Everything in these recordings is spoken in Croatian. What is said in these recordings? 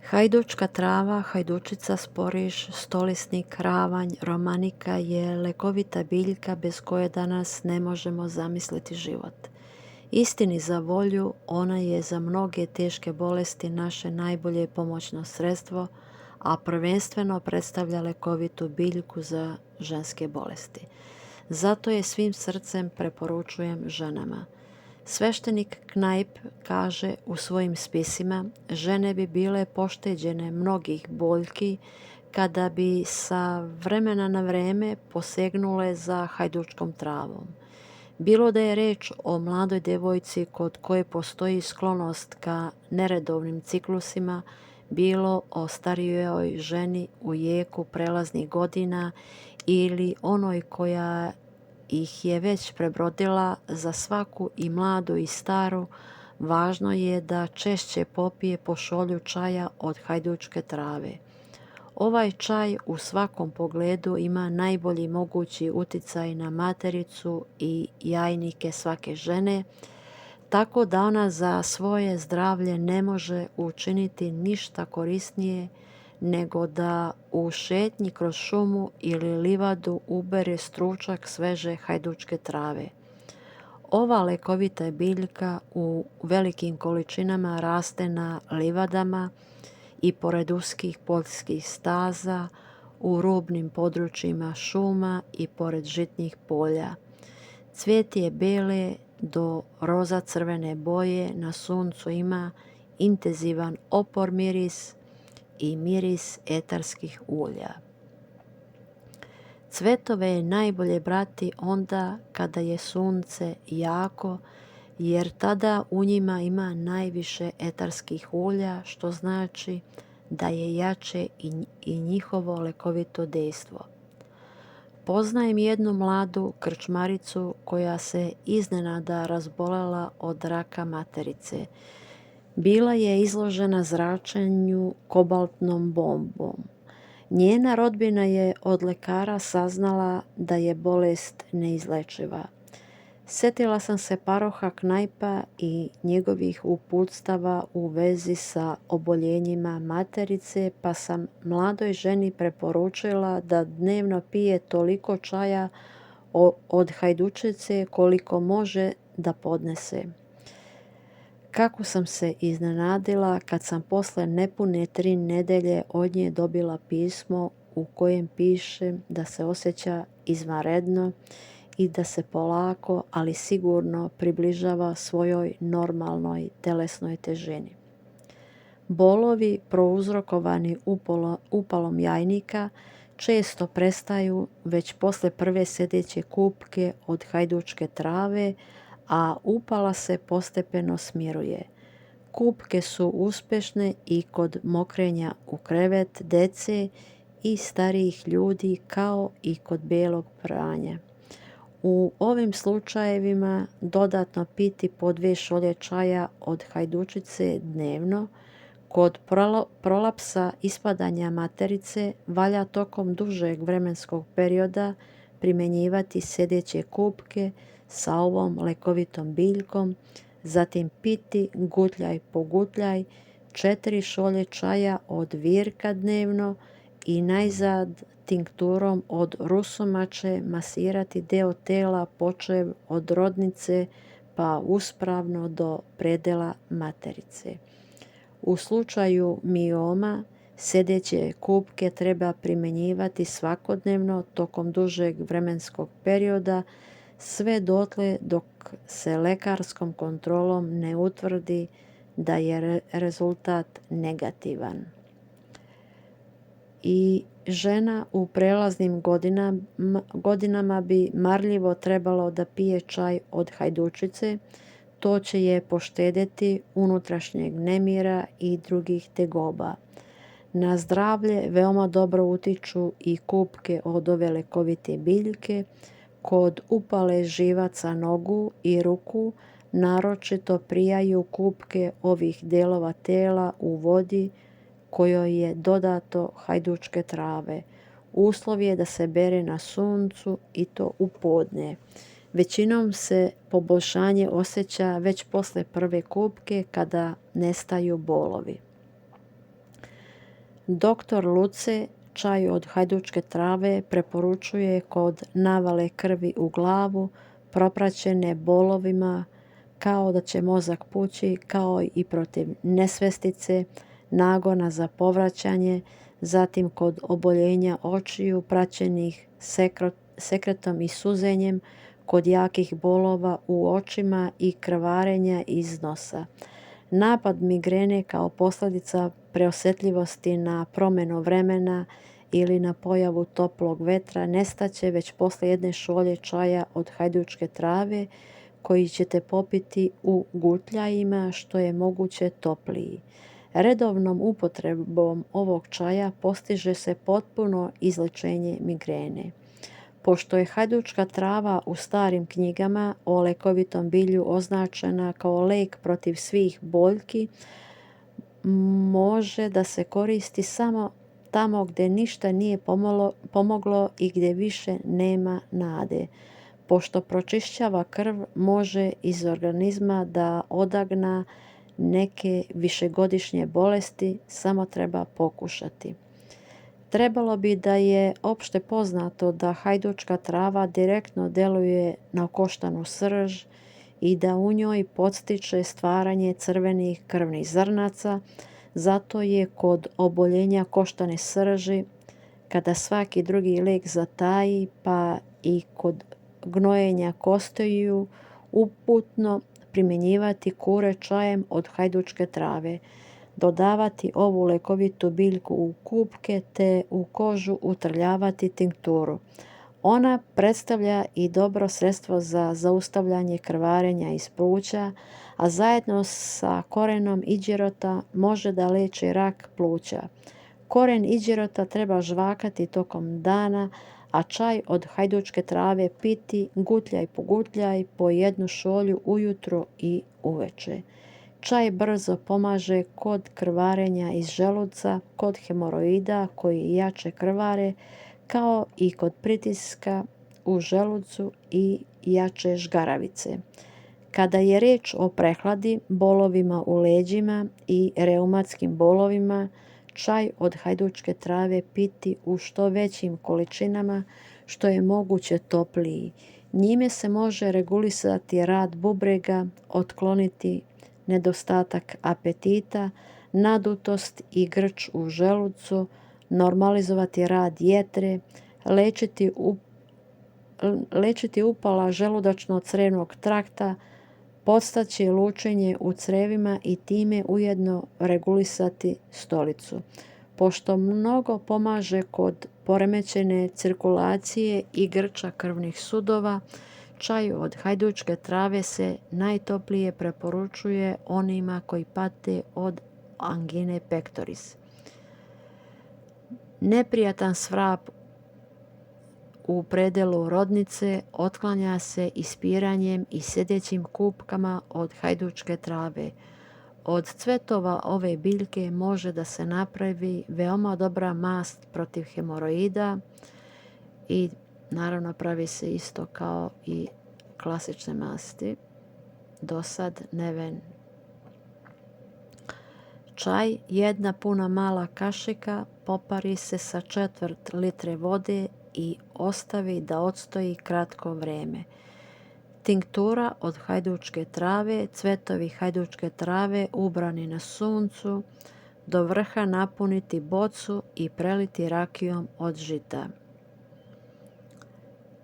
Hajdučka trava, hajdučica, sporiš, stolisnik, ravanj, romanika je lekovita biljka bez koje danas ne možemo zamisliti život. Istini za volju, ona je za mnoge teške bolesti naše najbolje pomoćno sredstvo, a prvenstveno predstavlja lekovitu biljku za ženske bolesti. Zato je svim srcem preporučujem ženama. Sveštenik Knajp kaže u svojim spisima: žene bi bile pošteđene mnogih boljki kada bi sa vremena na vreme posegnule za hajdučkom travom. Bilo da je reč o mladoj devojci kod koje postoji sklonost ka neredovnim ciklusima, bilo o starijoj ženi u jeku prelaznih godina ili onoj koja ih je već prebrodila, za svaku i mladu i staru važno je da češće popije po šolju čaja od hajdučke trave. Ovaj čaj u svakom pogledu ima najbolji mogući uticaj na matericu i jajnike svake žene, tako da ona za svoje zdravlje ne može učiniti ništa korisnije nego da u šetnji kroz šumu ili livadu ubere stručak sveže hajdučke trave. Ova lekovita biljka u velikim količinama raste na livadama i pored uskih poljskih staza, u rubnim područjima šuma i pored žitnih polja. Cvijet je bele do roza crvene boje, na suncu ima intenzivan opor miris i miris etarskih ulja. Cvetove je najbolje brati onda kada je sunce jako, jer tada u njima ima najviše etarskih ulja, što znači da je jače i njihovo lekovito dejstvo. Poznajem jednu mladu krčmaricu koja se iznenada razbolela od raka materice. Bila je izložena zračenju kobaltnom bombom. Njena rodbina je od lekara saznala da je bolest neizlečiva. Sjetila sam se paroha Knajpa i njegovih uputstava u vezi sa oboljenjima materice, pa sam mladoj ženi preporučila da dnevno pije toliko čaja od hajdučice koliko može da podnese. Kako sam se iznenadila kad sam posle nepune 3 nedelje od nje dobila pismo u kojem piše da se osjeća izvanredno i da se polako, ali sigurno približava svojoj normalnoj telesnoj težini. Bolovi prouzrokovani upalom jajnika često prestaju već posle prve sedeće kupke od hajdučke trave, a upala se postepeno smiruje. Kupke su uspešne i kod mokrenja u krevet dece i starijih ljudi, kao i kod belog pranja. U ovim slučajevima dodatno piti po 2 šolje čaja od hajdučice dnevno. Kod prolapsa ispadanja materice valja tokom dužeg vremenskog perioda primjenjivati sedeće kupke sa ovom lekovitom biljkom, zatim piti gutljaj po gutljaj 4 šolje čaja od virka dnevno i najzad tinkturom od rusomače masirati deo tela počev od rodnice pa uspravno do predela materice. U slučaju mioma sedeće kupke treba primjenjivati svakodnevno tokom dužeg vremenskog perioda, sve dotle dok se lekarskom kontrolom ne utvrdi da je rezultat negativan. I žena u prelaznim godinama bi marljivo trebalo da pije čaj od hajdučice. To će je poštedjeti unutrašnjeg nemira i drugih tegoba. Na zdravlje veoma dobro utiču i kupke od ove lekovite biljke. Kod upale živaca nogu i ruku naročito prijaju kupke ovih delova tela u vodi kojoj je dodato hajdučke trave. Uslov je da se bere na suncu i to u podne. Većinom se poboljšanje osjeća već posle prve kupke kada nestaju bolovi. Doktor Luce čaj od hajdučke trave preporučuje kod navale krvi u glavu, propraćene bolovima, kao da će mozak pući, kao i protiv nesvestice, nagona za povraćanje, zatim kod oboljenja očiju praćenih sekretom i suzenjem, kod jakih bolova u očima i krvarenja iz nosa. Napad migrene kao posljedica preosjetljivosti na promjenu vremena ili na pojavu toplog vetra nestaće već poslije jedne šolje čaja od hajdučke trave koji ćete popiti u gutljajima što je moguće topliji. Redovnom upotrebom ovog čaja postiže se potpuno izlječenje migrene. Pošto je hajdučka trava u starim knjigama o lekovitom bilju označena kao lek protiv svih boljki, može da se koristi samo tamo gdje ništa nije pomoglo i gdje više nema nade. Pošto pročišćava krv, može iz organizma da odagna neke višegodišnje bolesti, samo treba pokušati. Trebalo bi da je opšte poznato da hajdučka trava direktno deluje na koštanu srž i da u njoj podstiče stvaranje crvenih krvnih zrnaca, zato je kod oboljenja koštane srži, kada svaki drugi lek zataji, pa i kod gnojenja kostiju, uputno primjenjivati kure čajem od hajdučke trave, dodavati ovu lekovitu biljku u kupke te u kožu utrljavati tinkturu. Ona predstavlja i dobro sredstvo za zaustavljanje krvarenja iz pluća, a zajedno sa korenom iđerota može da leči rak pluća. Koren iđerota treba žvakati tokom dana, a čaj od hajdučke trave piti gutljaj po gutljaj po jednu šolju ujutro i uveče. Čaj brzo pomaže kod krvarenja iz želuca, kod hemoroida koji jače krvare, kao i kod pritiska u želucu i jače žgaravice. Kada je riječ o prehladi, bolovima u leđima i reumatskim bolovima, čaj od hajdučke trave piti u što većim količinama, što je moguće topliji. Njime se može regulisati rad bubrega, otkloniti nedostatak apetita, nadutost i grč u želucu, normalizovati rad jetre, lečiti upala želudačno-crijevnog trakta, podstaći lučenje u crevima i time ujedno regulisati stolicu. Pošto mnogo pomaže kod poremećene cirkulacije i grča krvnih sudova, čaj od hajdučke trave se najtoplije preporučuje onima koji pate od angine pectoris. Neprijatan svrap u predelu rodnice otklanja se ispiranjem i sjedećim kupkama od hajdučke trave. Od cvetova ove biljke može da se napravi veoma dobra mast protiv hemoroida i naravno pravi se isto kao i klasične masti. Do sad neven. Čaj, jedna puna mala kašika, popari se sa 1/4 litre vode i ostavi da odstoji kratko vrijeme. Tinktura od hajdučke trave, cvetovi hajdučke trave ubrani na suncu, do vrha napuniti bocu i preliti rakijom od žita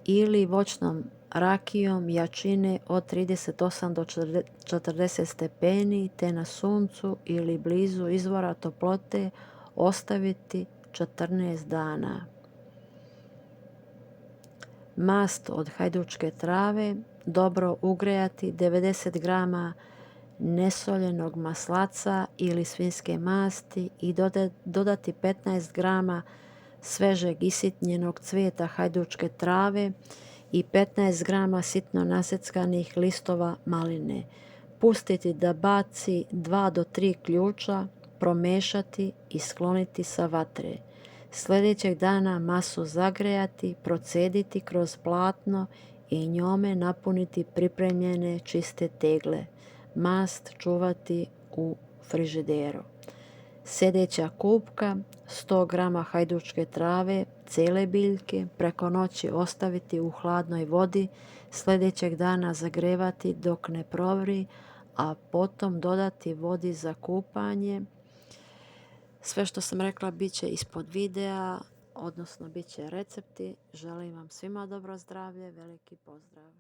ili voćnom rakijom jačine od 38 do 40 stepeni te na suncu ili blizu izvora toplote ostaviti 14 dana. Mast od hajdučke trave dobro ugrejati 90 grama nesoljenog maslaca ili svinjske masti i dodati 15 grama svežeg isitnjenog cvijeta hajdučke trave i 15 grama sitno naseckanih listova maline. Pustiti da baci 2 do 3 ključa, promešati i skloniti sa vatre. Sljedećeg dana masu zagrejati, procediti kroz platno i njome napuniti pripremljene čiste tegle. Mast čuvati u frižideru. Sljedeća kupka 100 grama hajdučke trave, cijele biljke, preko noći ostaviti u hladnoj vodi, sljedećeg dana zagrevati dok ne provri, a potom dodati vodi za kupanje. Sve što sam rekla bit će ispod videa, odnosno bit će recepti. Želim vam svima dobro zdravlje, veliki pozdrav!